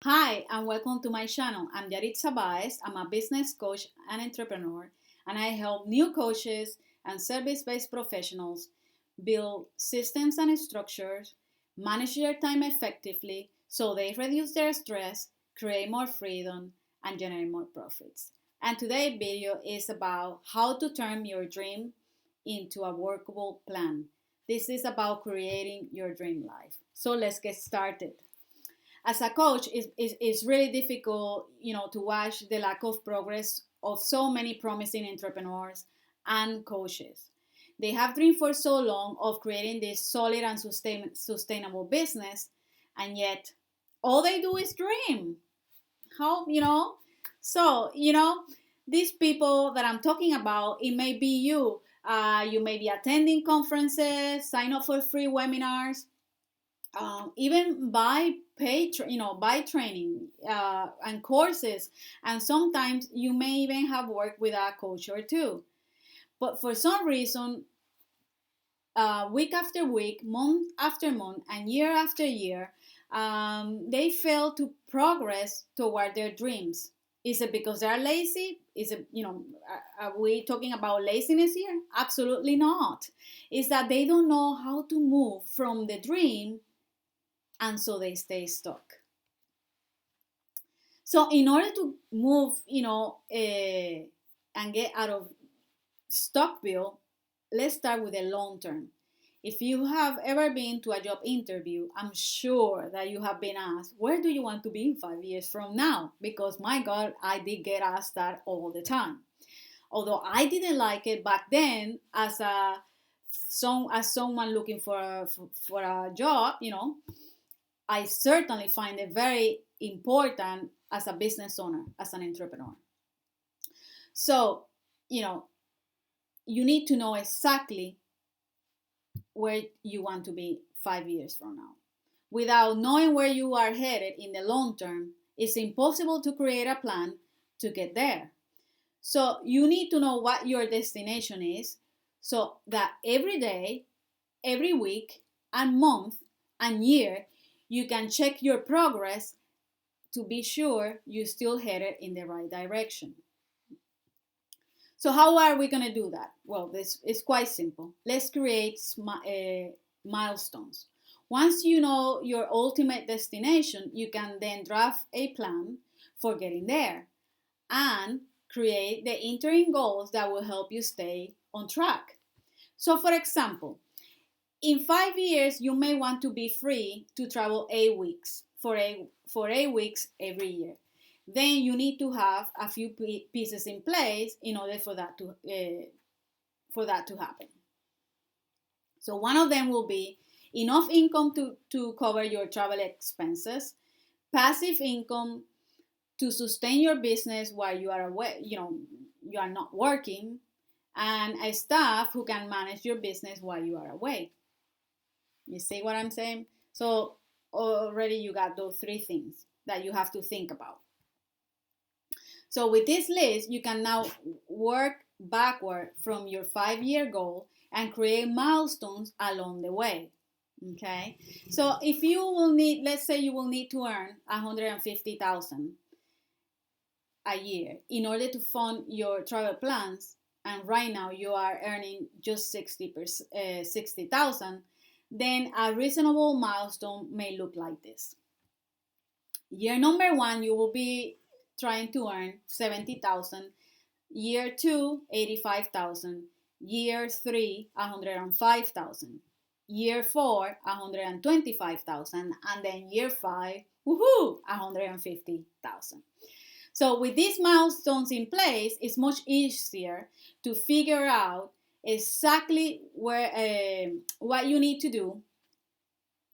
Hi, and welcome to my channel. I'm Yaritza Baez. I'm a business coach and entrepreneur, and I help new coaches and service based professionals build systems and structures, manage their time effectively so they reduce their stress, create more freedom, and generate more profits. And today's video is about how to turn your dream into a workable plan. This is about creating your dream life. So let's get started. As a coach, it's really difficult, to watch the lack of progress of so many promising entrepreneurs and coaches. They have dreamed for so long of creating this solid and sustainable business, and yet all they do is dream. How? So, these people that I'm talking about, it may be you. You may be attending conferences, sign up for free webinars, even by pay, by training and courses, and sometimes you may even have worked with a coach or two. But for some reason, week after week, month after month, and year after year, they fail to progress toward their dreams. Is it because they're lazy? Is it, are we talking about laziness here? Absolutely not. It's that they don't know how to move from the dream, and so they stay stuck. So in order to move, and get out of Stockville, let's start with the long term. If you have ever been to a job interview, I'm sure that you have been asked, where do you want to be in 5 years from now? Because my God, I did get asked that all the time. Although I didn't like it back then as someone looking for a job, I certainly find it very important as a business owner, as an entrepreneur. So, you know, you need to know exactly where you want to be 5 years from now. Without knowing where you are headed in the long term, it's impossible to create a plan to get there. So, you need to know what your destination is so that every day, every week, and month, and year, you can check your progress to be sure you still headed in the right direction. So how are we going to do that? Well, this is quite simple. Let's create milestones. Once you know your ultimate destination, you can then draft a plan for getting there and create the interim goals that will help you stay on track. So, for example, in 5 years, you may want to be free to travel 8 weeks for 8 weeks every year. Then you need to have a few pieces in place in order for that to happen. So one of them will be enough income to cover your travel expenses, passive income to sustain your business while you are away, you are not working, and a staff who can manage your business while you are away. You see what I'm saying? So already you got those three things that you have to think about. So with this list, you can now work backward from your 5 year goal and create milestones along the way. Okay. So if you will need, let's say you will need to earn 150,000 a year in order to fund your travel plans, and right now you are earning just 60,000, then a reasonable milestone may look like this. Year number one, you will be trying to earn 70,000. Year two, 85,000. Year three, 105,000. Year four, 125,000. And then year five, woohoo, 150,000. So with these milestones in place, it's much easier to figure out exactly what you need to do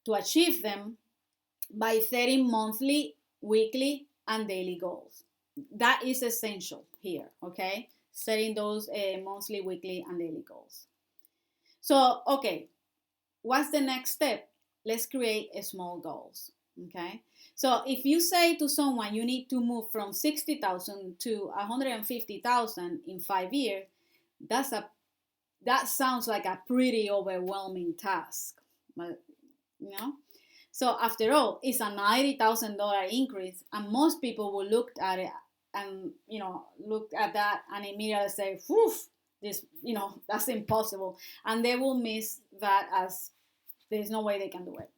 to achieve them by setting monthly, weekly, and daily goals. That is essential here, okay? Setting those monthly, weekly, and daily goals. So, okay, what's the next step? Let's create small goals, okay? So if you say to someone you need to move from 60,000 to 150,000 in 5 years, that sounds like a pretty overwhelming task, but you know. So after all, it's a $90,000 increase, and most people will look at it and look at that and immediately say, "Whew, this that's impossible," and they will miss that as there's no way they can do it.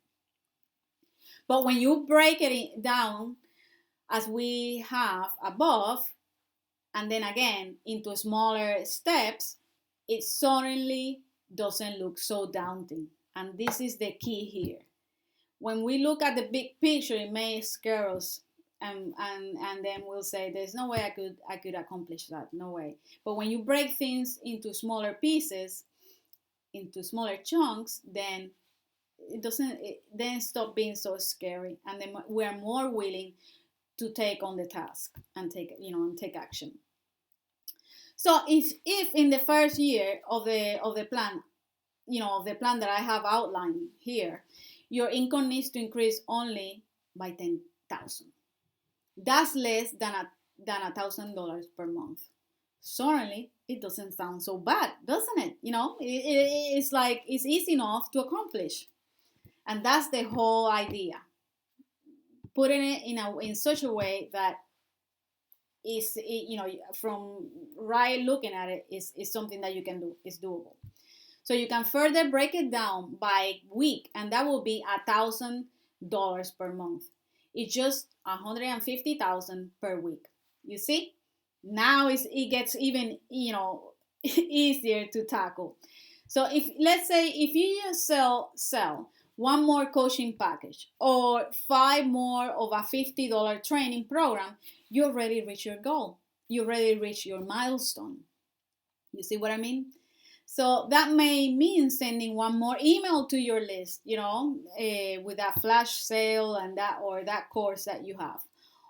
But when you break it down, as we have above, and then again into smaller steps, it suddenly doesn't look so daunting. And this is the key here. When we look at the big picture, it may scare us, and then we'll say, "There's no way I could accomplish that. No way." But when you break things into smaller pieces, into smaller chunks, then it then stop being so scary, and then we are more willing to take on the task and take action. So if in the first year of the plan, of the plan that I have outlined here, your income needs to increase only by 10,000. That's less than $1,000 per month. Certainly, it doesn't sound so bad, doesn't it? It's like it's easy enough to accomplish, and that's the whole idea. Putting it in such a way that is from right looking at it is something that you can do. It's doable. So you can further break it down by week, and that will be $1,000 per month. It's just 150,000 per week. You see, now it gets even easier to tackle. So if let's say if you just sell one more coaching package or 5 more of a $50 training program, you already reach your goal. You already reach your milestone. You see what I mean? So that may mean sending one more email to your list, with that flash sale and that course that you have,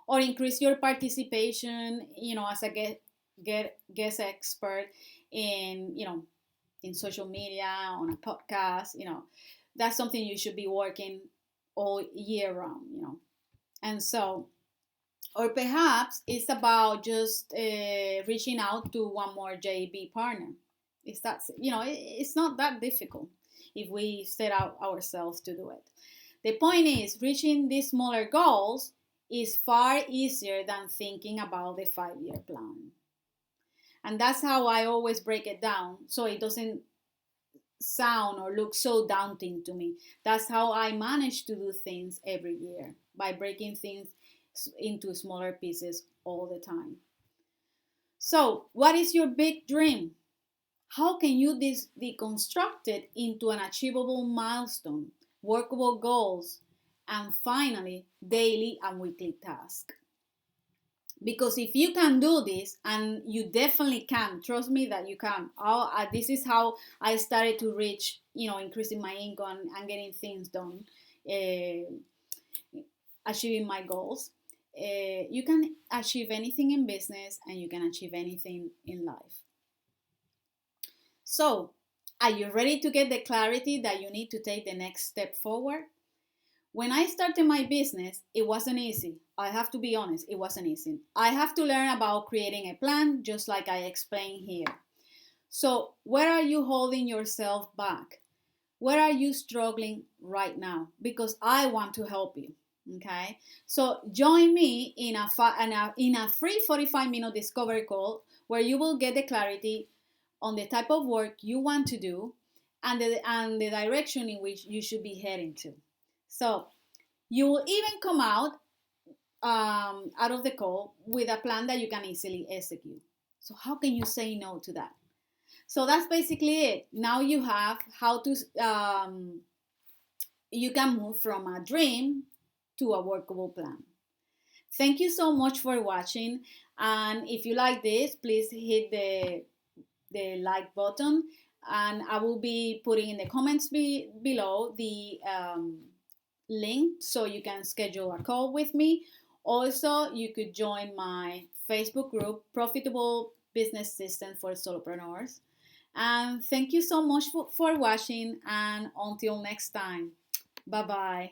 or increase your participation, as a guest expert in social media, on a podcast. That's something you should be working all year round. And so, or perhaps it's about just reaching out to one more JB partner. It's not that difficult if we set out ourselves to do it. The point is, reaching these smaller goals is far easier than thinking about the 5-year plan. And that's how I always break it down, so it doesn't sound or look so daunting to me. That's how I manage to do things every year, by breaking things into smaller pieces all the time. So, what is your big dream? How can you deconstruct it into an achievable milestone, workable goals, and finally, daily and weekly tasks? Because if you can do this, and you definitely can, trust me that you can. This is how I started to reach, increasing my income and getting things done, achieving my goals. You can achieve anything in business, and you can achieve anything in life. So, are you ready to get the clarity that you need to take the next step forward? When I started my business, it wasn't easy. I have to be honest, it wasn't easy. I have to learn about creating a plan, just like I explained here. So, where are you holding yourself back? Where are you struggling right now? Because I want to help you. Okay, so join me in a free 45-minute discovery call, where you will get the clarity on the type of work you want to do, and the direction in which you should be heading to. So you will even come out of the call with a plan that you can easily execute. So how can you say no to that? So that's basically it. Now you have how to you can move from a dream to a workable plan. Thank you so much for watching, and if you like this, please hit the like button, and I will be putting in the comments below the link, so you can schedule a call with me. Also, you could join my Facebook group, Profitable Business System for Solopreneurs. And thank you so much for watching, and until next time, bye bye.